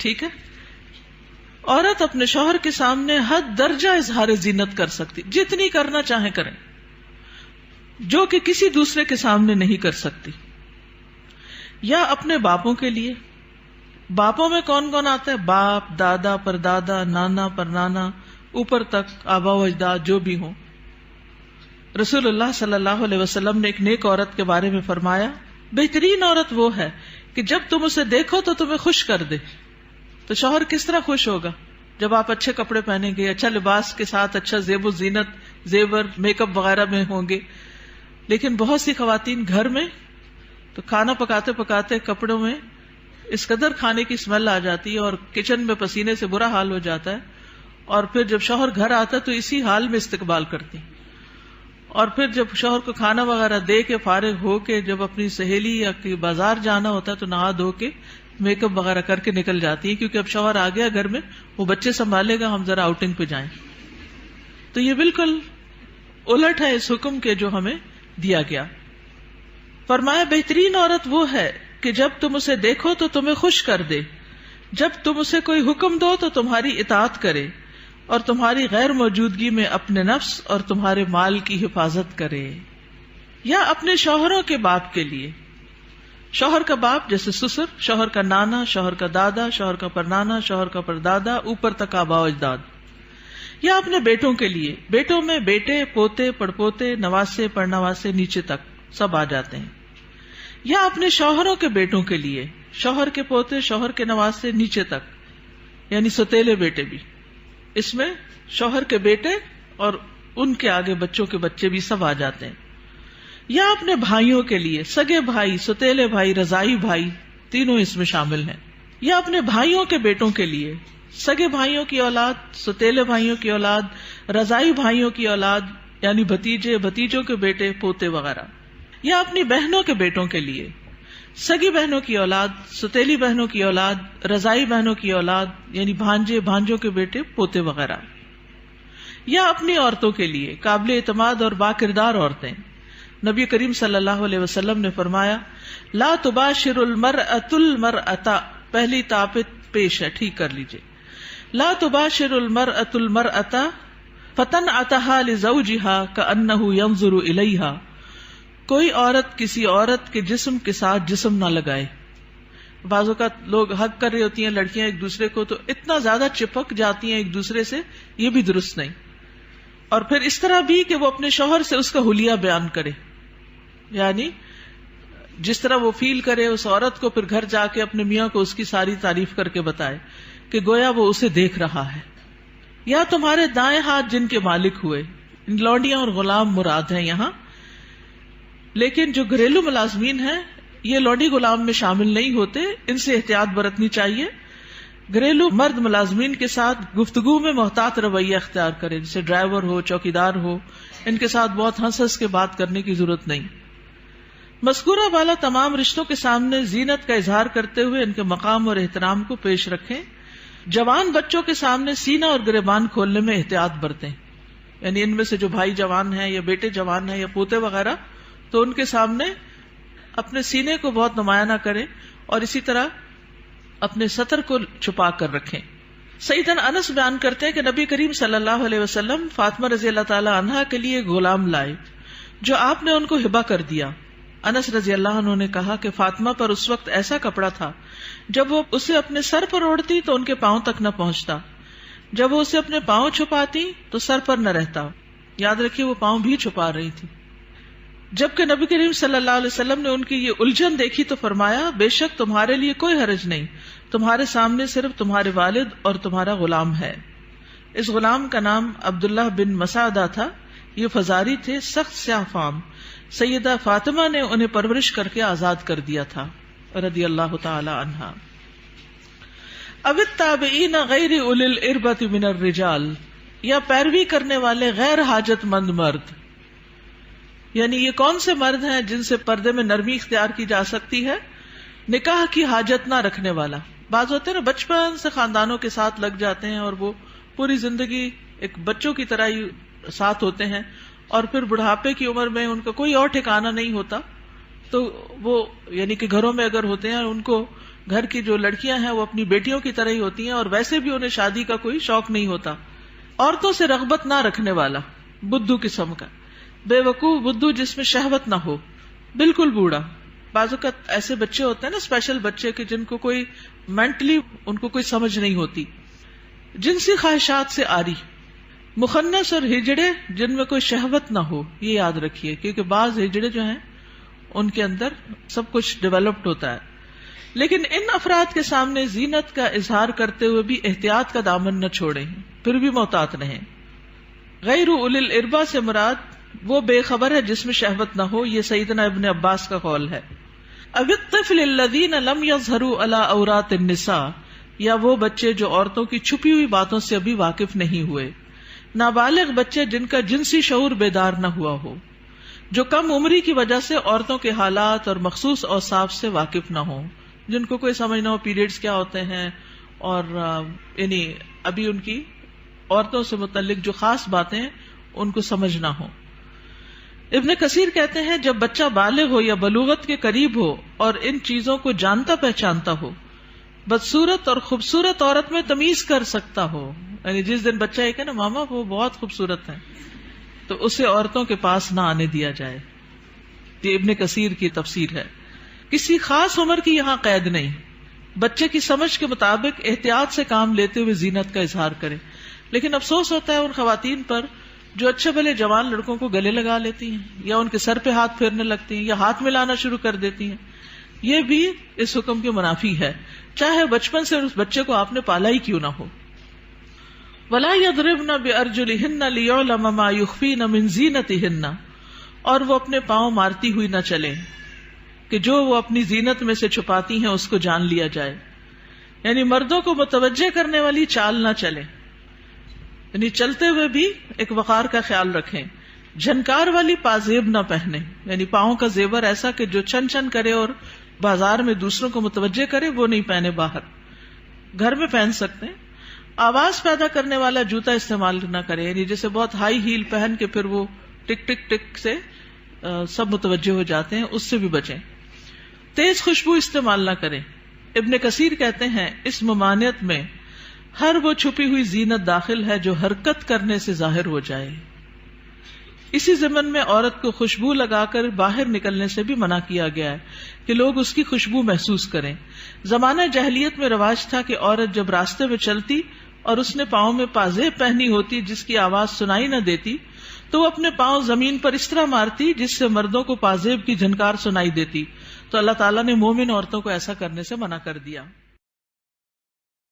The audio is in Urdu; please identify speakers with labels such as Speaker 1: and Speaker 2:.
Speaker 1: ٹھیک ہے. عورت اپنے شوہر کے سامنے حد درجہ اظہار زینت کر سکتی، جتنی کرنا چاہیں کریں، جو کہ کسی دوسرے کے سامنے نہیں کر سکتی. یا اپنے باپوں کے لیے، باپوں میں کون کون آتا ہے؟ باپ، دادا، پردادا، نانا، پرنانا، اوپر تک آبا و اجداد جو بھی ہوں. رسول اللہ صلی اللہ علیہ وسلم نے ایک نیک عورت کے بارے میں فرمایا، بہترین عورت وہ ہے کہ جب تم اسے دیکھو تو تمہیں خوش کر دے. تو شوہر کس طرح خوش ہوگا جب آپ اچھے کپڑے پہنیں گے، اچھا لباس کے ساتھ اچھا زیب و زینت، زیور، میک اپ وغیرہ میں ہوں گے. لیکن بہت سی خواتین گھر میں تو کھانا پکاتے پکاتے کپڑوں میں اس قدر کھانے کی اسمیل آ جاتی ہے اور کچن میں پسینے سے برا حال ہو جاتا ہے، اور پھر جب شوہر گھر آتا ہے تو اسی حال میں استقبال کرتی. اور پھر جب شوہر کو کھانا وغیرہ دے کے فارغ ہو کے جب اپنی سہیلی یا بازار جانا ہوتا ہے تو نہا دھو کے میک اپ وغیرہ کر کے نکل جاتی ہے، کیونکہ اب شوہر آ گیا گھر میں، وہ بچے سنبھالے گا، ہم ذرا آؤٹنگ پہ جائیں. تو یہ بالکل الٹ ہے اس حکم کے جو ہمیں دیا گیا. فرمایا بہترین عورت وہ ہے کہ جب تم اسے دیکھو تو تمہیں خوش کر دے، جب تم اسے کوئی حکم دو تو تمہاری اطاعت کرے، اور تمہاری غیر موجودگی میں اپنے نفس اور تمہارے مال کی حفاظت کرے. یا اپنے شوہروں کے باپ کے لیے، شوہر کا باپ جیسے سسر، شوہر کا نانا، شوہر کا دادا، شوہر کا پرنانا، شوہر کا پردادا، اوپر تک آبا و اجداد. یا اپنے بیٹوں کے لیے، بیٹوں میں بیٹے، پوتے، پڑپوتے، نواسے، پڑنواسے، نیچے تک سب آ جاتے ہیں. یا اپنے شوہروں کے بیٹوں کے لیے، شوہر کے پوتے، شوہر کے نواسے، نیچے تک، یعنی ستیلے بیٹے بھی. اس میں شوہر کے بیٹے اور ان کے آگے بچوں کے بچے بھی سب آ جاتے ہیں. یا اپنے بھائیوں کے لیے، سگے بھائی، ستیلے بھائی، رضائی بھائی، تینوں اس میں شامل ہیں. یا اپنے بھائیوں کے بیٹوں کے لیے، سگے بھائیوں کی اولاد، ستیلے بھائیوں کی اولاد، رضائی بھائیوں کی اولاد، یعنی بھتیجے، بھتیجوں کے بیٹے، پوتے وغیرہ. یا اپنی بہنوں کے بیٹوں کے لیے، سگی بہنوں کی اولاد، ستیلی بہنوں کی اولاد، رضائی بہنوں کی اولاد، یعنی بھانجے، بھانجوں کے بیٹے، پوتے وغیرہ. یا اپنی عورتوں کے لیے، قابل اعتماد اور باکردار عورتیں. نبی کریم صلی اللہ علیہ وسلم نے فرمایا، لا تباشر المرأة المرأة، پہلی تاپت پیش ہے، ٹھیک کر لیجئے. لا تباشر المرأة المرأة فتنعتها لزوجها كأنه ينظر إليها، کوئی عورت کسی عورت کے جسم کے ساتھ جسم نہ لگائے. بعض اوقات لوگ حق کر رہی ہوتی ہیں لڑکیاں ایک دوسرے کو، تو اتنا زیادہ چپک جاتی ہیں ایک دوسرے سے، یہ بھی درست نہیں. اور پھر اس طرح بھی کہ وہ اپنے شوہر سے اس کا حلیہ بیان کرے، یعنی جس طرح وہ فیل کرے اس عورت کو، پھر گھر جا کے اپنے میاں کو اس کی ساری تعریف کر کے بتائے کہ گویا وہ اسے دیکھ رہا ہے. یا تمہارے دائیں ہاتھ جن کے مالک ہوئے، لونڈیاں اور غلام مراد ہیں یہاں، لیکن جو گھریلو ملازمین ہیں یہ لونڈی غلام میں شامل نہیں ہوتے، ان سے احتیاط برتنی چاہیے. گھریلو مرد ملازمین کے ساتھ گفتگو میں محتاط رویہ اختیار کریں، جیسے ڈرائیور ہو، چوکیدار ہو، ان کے ساتھ بہت ہنس ہنس کے بات کرنے کی ضرورت نہیں. مذکورہ والا تمام رشتوں کے سامنے زینت کا اظہار کرتے ہوئے ان کے مقام اور احترام کو پیش رکھیں. جوان بچوں کے سامنے سینہ اور گریبان کھولنے میں احتیاط برتیں، یعنی ان میں سے جو بھائی جوان ہیں یا بیٹے جوان ہیں یا پوتے وغیرہ، تو ان کے سامنے اپنے سینے کو بہت نمایاں نہ کریں، اور اسی طرح اپنے سطر کو چھپا کر رکھیں. سیدنا انس بیان کرتے ہیں کہ نبی کریم صلی اللہ علیہ وسلم فاطمہ رضی اللہ تعالی عنہا کے لیے ایک غلام لائے جو آپ نے ان کو ہبہ کر دیا. انس رضی اللہ عنہ نے کہا کہ فاطمہ پر اس وقت ایسا کپڑا تھا جب وہ اسے اپنے سر پر اوڑھتی تو ان کے پاؤں تک نہ پہنچتا، جب وہ اسے اپنے پاؤں چھپاتی تو سر پر نہ رہتا. یاد رکھیے وہ پاؤں بھی چھپا رہی تھی. جبکہ نبی کریم صلی اللہ علیہ وسلم نے ان کی یہ الجھن دیکھی تو فرمایا، بے شک تمہارے لیے کوئی حرج نہیں، تمہارے سامنے صرف تمہارے والد اور تمہارا غلام ہے. اس غلام کا نام عبداللہ بن مسعدہ تھا. یہ فزاری تھے، سخت سیاہ فام. سیدہ فاطمہ نے انہیں پرورش کر کے آزاد کر دیا تھا رضی اللہ تعالی عنہا. اب التابعین غیر اولی الاربۃ من الرجال، یا پیروی کرنے والے غیر حاجت مند مرد، یعنی یہ کون سے مرد ہیں جن سے پردے میں نرمی اختیار کی جا سکتی ہے؟ نکاح کی حاجت نہ رکھنے والا. بعض ہوتے ہیں نا بچپن سے خاندانوں کے ساتھ لگ جاتے ہیں اور وہ پوری زندگی ایک بچوں کی طرح ہی ساتھ ہوتے ہیں، اور پھر بڑھاپے کی عمر میں ان کا کوئی اور ٹھکانہ نہیں ہوتا، تو وہ یعنی کہ گھروں میں اگر ہوتے ہیں ان کو گھر کی جو لڑکیاں ہیں وہ اپنی بیٹیوں کی طرح ہی ہوتی ہیں، اور ویسے بھی انہیں شادی کا کوئی شوق نہیں ہوتا، عورتوں سے رغبت نہ رکھنے والا، بدھو قسم کا، بے وقوف بدھو جس میں شہوت نہ ہو، بالکل بوڑھا۔ بعض اوقات ایسے بچے ہوتے ہیں نا، اسپیشل بچے کہ جن کو کوئی مینٹلی ان کو کوئی سمجھ نہیں ہوتی، جنسی خواہشات سے آری، مخنث اور ہجڑے جن میں کوئی شہوت نہ ہو، یہ یاد رکھیے، کیونکہ بعض ہجڑے جو ہیں ان کے اندر سب کچھ ڈیولپڈ ہوتا ہے۔ لیکن ان افراد کے سامنے زینت کا اظہار کرتے ہوئے بھی احتیاط کا دامن نہ چھوڑیں، پھر بھی محتاط رہیں۔ غیر اولی الاربا سے مراد وہ بے خبر ہے جس میں شہوت نہ ہو، یہ سیدنا ابن عباس کا قول ہے۔ اب الطفل الذین لم یظہروا علی عورات النساء، یا وہ بچے جو عورتوں کی چھپی ہوئی باتوں سے ابھی واقف نہیں ہوئے، نابالغ بچے جن کا جنسی شعور بیدار نہ ہوا ہو، جو کم عمری کی وجہ سے عورتوں کے حالات اور مخصوص اوصاف سے واقف نہ ہوں، جن کو کوئی سمجھ نہ ہو پیریڈز کیا ہوتے ہیں، اور یعنی ابھی ان کی عورتوں سے متعلق جو خاص باتیں ان کو سمجھ نہ ہو۔ ابن کثیر کہتے ہیں جب بچہ بالغ ہو یا بلوغت کے قریب ہو اور ان چیزوں کو جانتا پہچانتا ہو، بدصورت اور خوبصورت عورت میں تمیز کر سکتا ہو، یعنی جس دن بچہ یہ کہ نا ماما وہ بہت خوبصورت ہے، تو اسے عورتوں کے پاس نہ آنے دیا جائے۔ یہ ابن کثیر کی تفسیر ہے۔ کسی خاص عمر کی یہاں قید نہیں، بچے کی سمجھ کے مطابق احتیاط سے کام لیتے ہوئے زینت کا اظہار کرے۔ لیکن افسوس ہوتا ہے ان خواتین پر جو اچھے بھلے جوان لڑکوں کو گلے لگا لیتی ہیں، یا ان کے سر پہ ہاتھ پھیرنے لگتی ہیں، یا ہاتھ ملانا شروع کر دیتی ہیں، یہ بھی اس حکم کے منافی ہے، چاہے بچپن سے اس بچے کو آپ نے پالا ہی کیوں نہ ہو۔ وَلَا يَضْرِبْنَ بِأَرْجُلِهِنَّ لِيُعْلَمَ مَا يُخْفِينَ مِنْ زِينَتِهِنَّ، اور وہ اپنے پاؤں مارتی ہوئی نہ چلیں کہ جو وہ اپنی زینت میں سے چھپاتی ہیں اس کو جان لیا جائے، یعنی مردوں کو متوجہ کرنے والی چال نہ چلیں، یعنی چلتے ہوئے بھی ایک وقار کا خیال رکھیں، جھنکار والی پازیب نہ پہنے، یعنی پاؤں کا زیور ایسا کہ جو چھن چھن کرے اور بازار میں دوسروں کو متوجہ کرے، وہ نہیں پہنے، باہر گھر میں پہن سکتے ہیں۔ آواز پیدا کرنے والا جوتا استعمال نہ کرے، یعنی جیسے بہت ہائی ہیل پہن کے پھر وہ ٹک ٹک ٹک سے سب متوجہ ہو جاتے ہیں، اس سے بھی بچیں۔ تیز خوشبو استعمال نہ کریں۔ ابن کثیر کہتے ہیں اس ممانعت میں ہر وہ چھپی ہوئی زینت داخل ہے جو حرکت کرنے سے ظاہر ہو جائے۔ اسی ضمن میں عورت کو خوشبو لگا کر باہر نکلنے سے بھی منع کیا گیا ہے کہ لوگ اس کی خوشبو محسوس کریں۔ زمانہ جاہلیت میں رواج تھا کہ عورت جب راستے میں چلتی اور اس نے پاؤں میں پازیب پہنی ہوتی جس کی آواز سنائی نہ دیتی تو وہ اپنے پاؤں زمین پر اس طرح مارتی جس سے مردوں کو پازیب کی جھنکار سنائی دیتی، تو اللہ تعالیٰ نے مومن عورتوں کو ایسا کرنے سے منع کر دیا۔